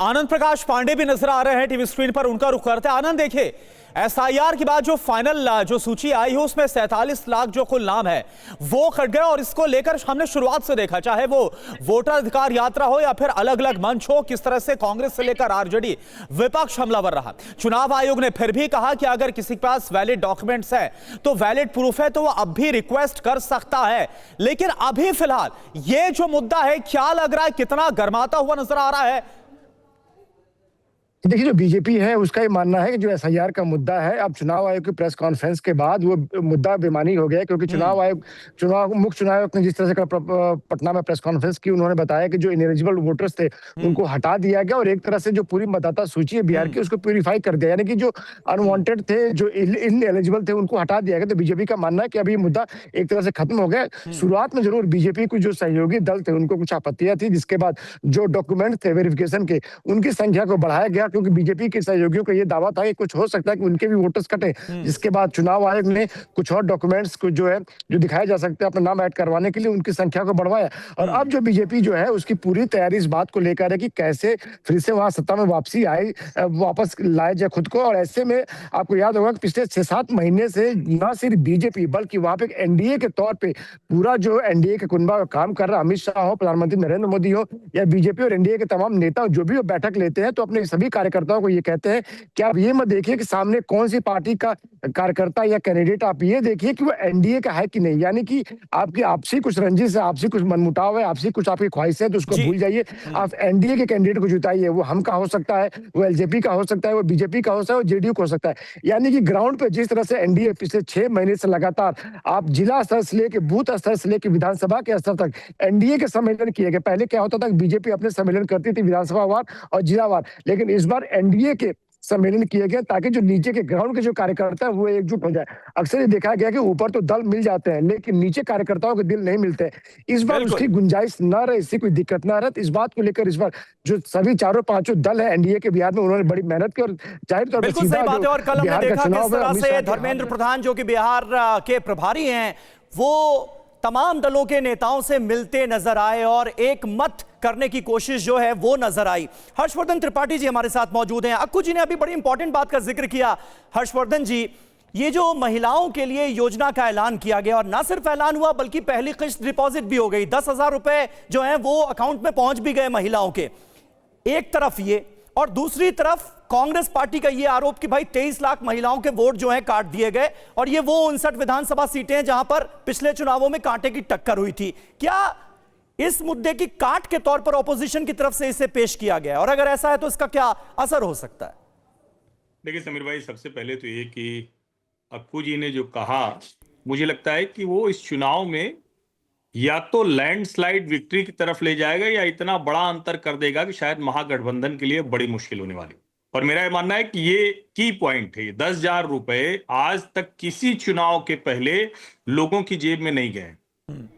आनंद प्रकाश पांडे भी नजर आ रहे हैं टीवी स्क्रीन पर, उनका रुख करते हैं। आनंद, देखिए एसआईआर के बाद जो फाइनल जो सूची आई है उसमें 47 लाख जो कुल नाम है वो कट गए, और इसको लेकर हमने शुरुआत से देखा, चाहे वो वोटर अधिकार यात्रा हो या फिर अलग अलग मंच हो, किस तरह से कांग्रेस से लेकर आरजेडी विपक्ष हमलावर रहा। चुनाव आयोग ने फिर भी कहा कि अगर किसी के पास वैलिड डॉक्यूमेंट्स है तो वैलिड प्रूफ है तो वो अब भी रिक्वेस्ट कर सकता है। लेकिन अभी फिलहाल ये जो मुद्दा है, क्या लग रहा है कितना गर्माता हुआ नजर आ रहा है? देखिए, जो बीजेपी है उसका ये मानना है कि जो एसआईआर का मुद्दा है, अब चुनाव आयोग की प्रेस कॉन्फ्रेंस के बाद वो मुद्दा बेमानी हो गया, क्योंकि मुख्य चुनाव आयोग ने जिस तरह से पटना में प्रेस कॉन्फ्रेंस की, उन्होंने बताया कि जो इनएलिजिबल वोटर्स थे उनको हटा दिया गया और एक तरह से जो पूरी मतदाता सूची है बिहार की उसको प्यूरिफाई कर दिया, यानी कि जो अनवांटेड थे, जो इनएलिजिबल थे उनको हटा दिया गया। तो बीजेपी का मानना है कि अभी मुद्दा एक तरह से खत्म हो गया। शुरुआत में जरूर बीजेपी को जो सहयोगी दल थे उनको कुछ आपत्तियां थी, जिसके बाद जो डॉक्यूमेंट थे वेरिफिकेशन के उनकी संख्या को बढ़ाया गया, क्योंकि बीजेपी के सहयोगियों का ये दावा था कि कुछ हो सकता है कि उनके भी वोटर्स कटे, जिसके बाद चुनाव आयोग ने कुछ और डॉक्यूमेंट्स को जो दिखाया जा सकता है अपना नाम ऐड करवाने के लिए उनकी संख्या को बढ़वाया। और अब जो बीजेपी जो है उसकी पूरी तैयारी इस बात को लेकर है कि कैसे फिर से वहां सत्ता में वापस लाए जाए खुद को। और ऐसे में आपको याद होगा कि पिछले 6-7 महीने से न सिर्फ बीजेपी बल्कि वहां पे एनडीए के तौर पे पूरा जो एनडीए के कुनबा का काम कर रहा, अमित शाह हो, प्रधानमंत्री नरेंद्र मोदी हो या बीजेपी और एनडीए के तमाम नेता जो भी बैठक लेते हैं तो अपने सभी कार्यकर्ताओं को ये कहते हैं कि आप ये मत देखिए कि सामने कौन सी पार्टी का कार्यकर्ता या कैंडिडेट, आप ये देखिए कि वो एनडीए का है कि नहीं। यानी कि आपकी आपसी कुछ रंजिश है, आपसी कुछ मनमुटाव है, आपसी कुछ आपकी ख्वाहिश है, तो उसको भूल जाइए, आप एनडीए के कैंडिडेट को जिताइए। वो हम का हो सकता है, वो एलजेपी का हो सकता है, वो बीजेपी का हो सकता है, वो जेडीयू का हो सकता है। यानी कि ग्राउंड पे जिस तरह से एनडीए पिछले 6 महीने से लगातार आप जिला स्तर से लेकर बूथ स्तर से लेकर विधानसभा के स्तर तक एनडीए के सम्मेलन किए गए। पहले क्या होता था कि बीजेपी अपने सम्मेलन करती थी विधानसभा वार और जिलावार, लेकिन इस बार एनडीए के सम्मेलन किए गए ताकि जो नीचे के ग्राउंड के जो कार्यकर्ता है वो एकजुट हो जाए। अक्सर ये देखा गया कि ऊपर तो दल मिल जाते हैं लेकिन नीचे कार्यकर्ताओं के दिल नहीं मिलते। इस बार उसकी गुंजाइश न रहे, इससे कोई दिक्कत ना रहे। इस बात को लेकर इस बार जो सभी चारों पांचों दल है एनडीए के बिहार में, उन्होंने बड़ी मेहनत की और जाहिर तौर पर बिहार का चुनाव धर्मेंद्र प्रधान जो कि बिहार के प्रभारी हैं वो तमाम दलों के नेताओं से मिलते नजर आए और एक मत करने की कोशिश जो है वो नजर आई। हर्षवर्धन त्रिपाठी जी हमारे साथ मौजूद हैं। अक्कू जी ने अभी बड़ी इंपॉर्टेंट बात का जिक्र किया। हर्षवर्धन जी, ये जो महिलाओं के लिए योजना का ऐलान किया गया और ना सिर्फ ऐलान हुआ बल्कि पहली किस्त डिपॉजिट भी हो गई, 10,000 रुपए जो है वो अकाउंट में पहुंच भी गए महिलाओं के। एक तरफ ये, और दूसरी तरफ कांग्रेस पार्टी का ये आरोप कि भाई 23 लाख महिलाओं के वोट जो हैं काट दिए गए, और ये वो 59 विधानसभा सीटें हैं जहां पर पिछले चुनावों में कांटे की टक्कर हुई थी। क्या इस मुद्दे की काट के तौर पर ऑपोजिशन की तरफ से इसे पेश किया गया, और अगर ऐसा है तो इसका क्या असर हो सकता है? देखिए समीर भाई, सबसे पहले तो ये कि अक्कू जी ने जो कहा, मुझे लगता है कि वो इस चुनाव में या तो लैंडस्लाइड विक्ट्री की तरफ ले जाएगा या इतना बड़ा अंतर कर देगा कि शायद महागठबंधन के लिए बड़ी मुश्किल होने वाली। और मेरा ये मानना है कि ये की पॉइंट है। 10,000 रुपए आज तक किसी चुनाव के पहले लोगों की जेब में नहीं गए।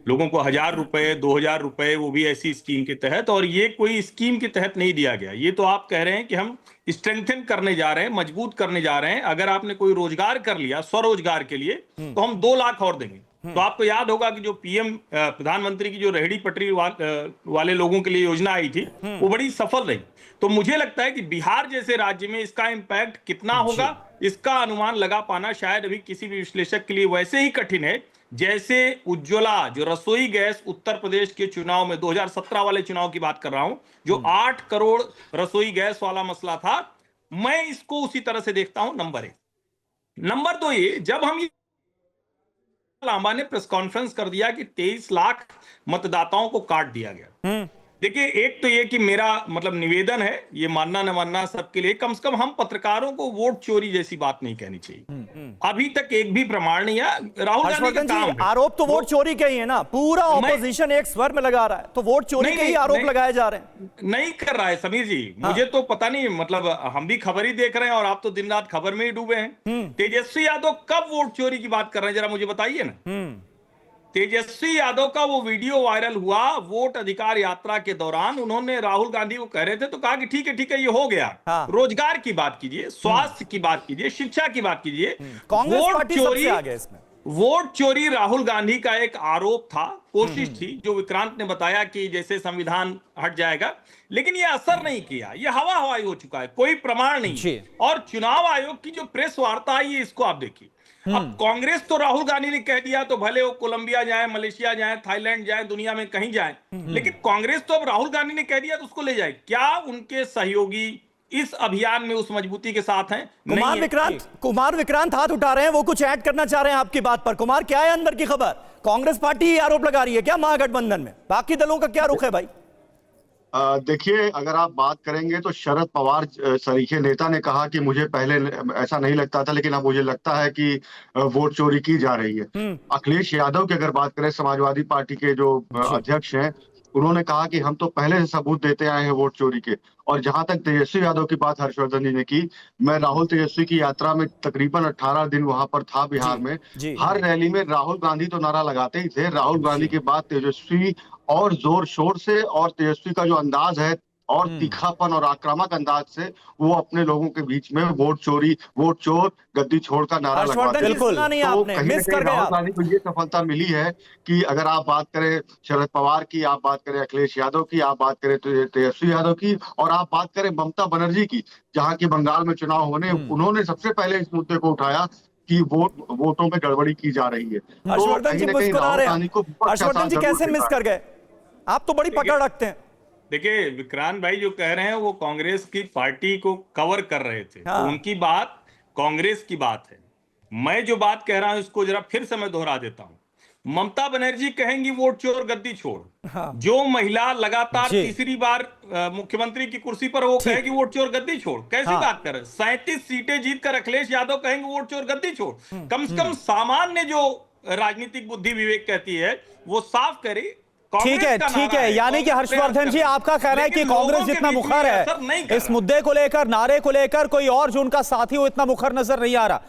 लोगों को 1,000 रुपए, 2,000 रुपए, वो भी ऐसी स्कीम के तहत, और ये कोई स्कीम के तहत नहीं दिया गया। ये तो आप कह रहे हैं कि हम स्ट्रेंथन करने जा रहे हैं, मजबूत करने जा रहे हैं। अगर आपने कोई रोजगार कर लिया स्वरोजगार के लिए तो हम 2 लाख और देंगे। तो आपको याद होगा कि जो पीएम प्रधानमंत्री की जो रेहड़ी पटरी वाले लोगों के लिए योजना आई थी वो बड़ी सफल रही। तो मुझे लगता है कि बिहार जैसे राज्य में इसका इंपैक्ट कितना होगा इसका अनुमान लगा पाना शायद अभी किसी भी विश्लेषक के लिए वैसे ही कठिन है जैसे उज्ज्वला जो रसोई गैस उत्तर प्रदेश के चुनाव में 2017 वाले चुनाव की बात कर रहा हूं, जो 8 करोड़ रसोई गैस वाला मसला था। मैं इसको उसी तरह से देखता हूं। नंबर 1। नंबर 2, ये जब हम लांबा ने प्रेस कॉन्फ्रेंस कर दिया कि 23 लाख मतदाताओं को काट दिया गया। देखिए, एक तो ये कि मेरा मतलब निवेदन है, ये मानना न मानना सबके लिए, कम से कम हम पत्रकारों को वोट चोरी जैसी बात नहीं कहनी चाहिए। अभी तक एक भी प्रमाण नहीं है। राहुल गांधी का काम है। आरोप तो वोट चोरी के ही है ना, पूरा ऑपोजिशन एक स्वर में लगा रहा है, तो वोट चोरी के ही आरोप लगाए जा रहे हैं। नहीं कर रहा है समीर जी। मुझे तो पता नहीं, मतलब हम भी खबर ही देख रहे हैं और आप तो दिन रात खबर में ही डूबे हैं। तेजस्वी यादव कब वोट चोरी की बात कर रहे हैं, जरा मुझे बताइए ना। तेजस्वी यादव का वो वीडियो वायरल हुआ वोट अधिकार यात्रा के दौरान। उन्होंने राहुल गांधी को कह रहे थे तो कहा कि ठीक है ये हो गया। रोजगार की बात कीजिए, स्वास्थ्य की बात कीजिए, शिक्षा की बात कीजिए। कांग्रेस पार्टी सबसे आगे इसमें। वोट चोरी राहुल गांधी का एक आरोप था, कोशिश थी, जो विक्रांत ने बताया कि जैसे संविधान हट जाएगा, लेकिन ये असर नहीं किया, ये हवा हवाई हो चुका है, कोई प्रमाण नहीं। और चुनाव आयोग की जो प्रेस वार्ता आई है, इसको आप देखिए। अब कांग्रेस तो राहुल गांधी ने कह दिया, तो भले वो कोलंबिया जाए, मलेशिया जाए, थाईलैंड जाए, दुनिया में कहीं जाए, लेकिन कांग्रेस तो अब राहुल गांधी ने कह दिया तो उसको ले जाए। क्या उनके सहयोगी इस अभियान में उस मजबूती के साथ हैं? कुमार विक्रांत हाथ उठा रहे हैं, वो कुछ ऐड करना चाह रहे हैं आपकी बात पर। कुमार, क्या है अंदर की खबर? कांग्रेस पार्टी ही आरोप लगा रही है क्या महागठबंधन में? बाकी दलों का क्या रुख है भाई? देखिए, अगर आप बात करेंगे तो शरद पवार सरीखे नेता ने कहा कि मुझे पहले ऐसा नहीं लगता था, लेकिन अब मुझे लगता है कि वोट चोरी की जा रही है। अखिलेश यादव की अगर बात करें, समाजवादी पार्टी के जो अध्यक्ष हैं, उन्होंने कहा कि हम तो पहले से सबूत देते आए हैं वोट चोरी के। और जहां तक तेजस्वी यादव की बात हर्षवर्धन जी ने की, मैं राहुल तेजस्वी की यात्रा में तकरीबन 18 दिन वहां पर था बिहार में। हर रैली में राहुल गांधी तो नारा लगाते ही थे, राहुल गांधी के बाद तेजस्वी और जोर शोर से, और तेजस्वी का जो अंदाज है और तीखापन और आक्रामक अंदाज से वो अपने लोगों के बीच में वोट चोरी, वोट चोर, गद्दी छोड़ का नारा लगवाते हैं। तो कहीं ना कहीं राहुल गांधी को ये सफलता मिली है कि अगर आप बात करें शरद पवार की, आप बात करें अखिलेश यादव की, आप बात करें तेजस्वी यादव की, और आप बात करें ममता बनर्जी की, जहाँ की बंगाल में चुनाव होने, उन्होंने सबसे पहले इस मुद्दे को उठाया कि वोटों में गड़बड़ी की जा रही है। हर्षवर्धन जी मुस्कुरा रहे हैं। हर्षवर्धन जी कैसे मिस कर गए? आप तो बड़ी पकड़ रखते हैं। देखिए, विक्रांत भाई जो कह रहे हैं वो कांग्रेस की पार्टी को कवर कर रहे थे। तो उनकी बात कांग्रेस की बात है। मैं जो बात कह रहा हूं इसको जरा फिर से मैं दोहरा देता हूं। ममता बनर्जी कहेंगी वोट चोर गद्दी छोड़। जो महिला लगातार तीसरी बार मुख्यमंत्री की कुर्सी पर, वो कहेगी वोट चोर गद्दी छोड़। कैसी बात कर रहे? 37 सीटें जीतकर अखिलेश यादव कहेंगे वोट चोर गद्दी छोड़। कम से कम सामान्य जो राजनीतिक बुद्धि विवेक कहती है वो साफ करे। ठीक है, यानी कि हर्षवर्धन जी आपका कहना है कि कांग्रेस जितना मुखर है इस मुद्दे को लेकर, नारे को लेकर, कोई और जो उनका साथी हो इतना मुखर नजर नहीं आ रहा।